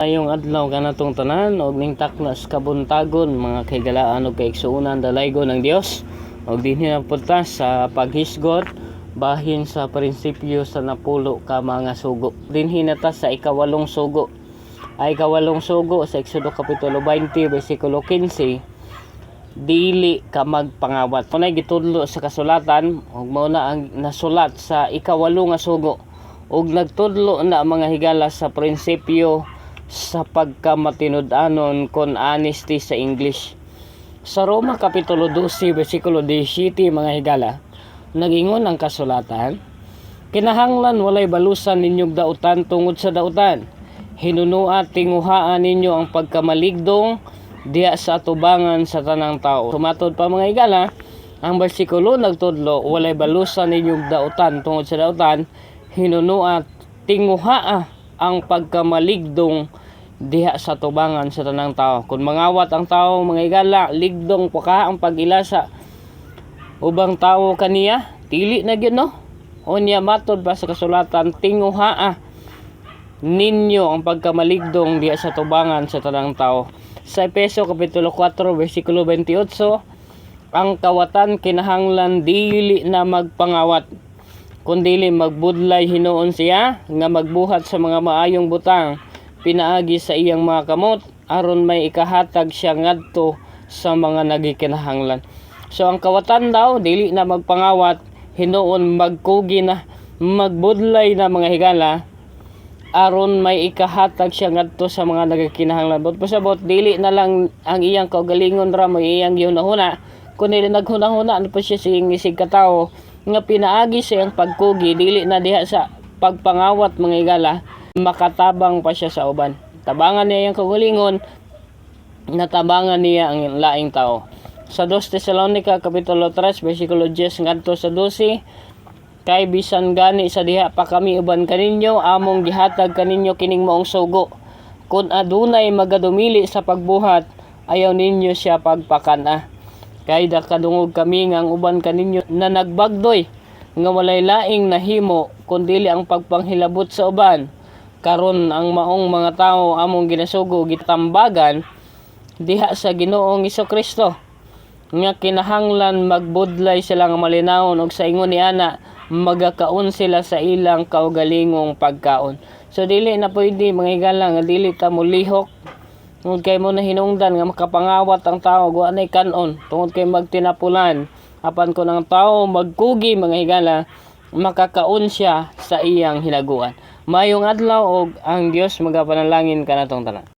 Ayong adlaw kanatong tanan og ning taknas kabuntagon mga kaigalaan og kaigsuonan dalaygon ng Dios og dinhi na punta sa paghisgot bahin sa prinsipyo sa napulo ka mga sugo. Dinhi na ta sa ikawalong sugo. Ay ikawalong sugo sa Exodo kapitulo 20 bersikulo 15. Dili ka magpangawat. Kunay gitudlo sa kasulatan ug mao na ang nasulat sa ikawalo nga sugo. Ug nagtudlo na mga higala sa prinsipyo sa pagkamatinud-anon kon honesty sa English. Sa Roma kapitulo 12 bersikulo 17 mga higala, nagingon ang kasulatan, kinahanglan walay balusan ninyong dautan tungod sa dautan. Hinunua tinguhaan ninyo ang pagkamaligdong diya sa atubangan sa tanang tao. Sumatod pa mga higala, ang bersikulo nagtudlo, walay balusan ninyong dautan tungod sa dautan, hinunua tinguhaa ang pagkamaligdong diha sa tubangan sa tanang tao. Kung mangawat ang tao mga higala, ligdong paka ang pag-ilasa ubang tao kaniya, dili na gyud no. Unya matod pa sa kasulatan, tinguhaa ninyo ang pagkamaligdong diha sa tubangan sa tanang tao. Sa Efeso kapitulo 4 bersikulo 28, ang kawatan kinahanglan dili na magpangawat, kundili magbudlay hinuon siya nga magbuhat sa mga maayong butang pinaagi sa iyang mga kamot aron may ikahatag siya ngadto sa mga nagikinahanglan. So ang kawatan daw dili na magpangawat, hinuon magkugi na, magbudlay na mga higala aron may ikahatag siya ngadto sa mga nagikinahanglan. But pasabot dili na lang ang iyang kaugalingon ra mo iyang gihunahuna, kundi naghunahuna ano pa siya sing isig katawo nga pinaagi sa iyang pagkugi, dili na diha sa pagpangawat mga higala, makatabang pa siya sa uban. Tabangan niya yung kaugalingon, natabangan niya ang laing tao. Sa 2 Tesalonica kapitulo 3 bersikulo 10 ngadto sa 12, kay bisan gani sa diha pa kami uban kaninyo, among gihatag kaninyo kining maong sugo. Kung adunay magadumili sa pagbuhat, ayaw ninyo siya pagpakana. Kay kadungog kami nga ang uban kaninyo na nagbagdoy nga walay laing nahimo kundili ang pagpanghilabot sa uban. Karon ang maong mga tao among ginasugo gitambagan diha sa Ginoong Hesukristo nga kinahanglan magbudlay sila nga malinawon og sa ingon ni ana magakaon sila sa ilang kaugalingong pagkaon. So dili na pwede mga higala nga dili ta molihok tungod kay mo na hinungdan nga makapangawat ang tao wa nay kanon tungod kay magtinapulan apan kun ang tao magkugi mga higala makakaon siya sa iyang hinaguan. Mayong adlaw og ang Dios magapanalangin kanatong tanan.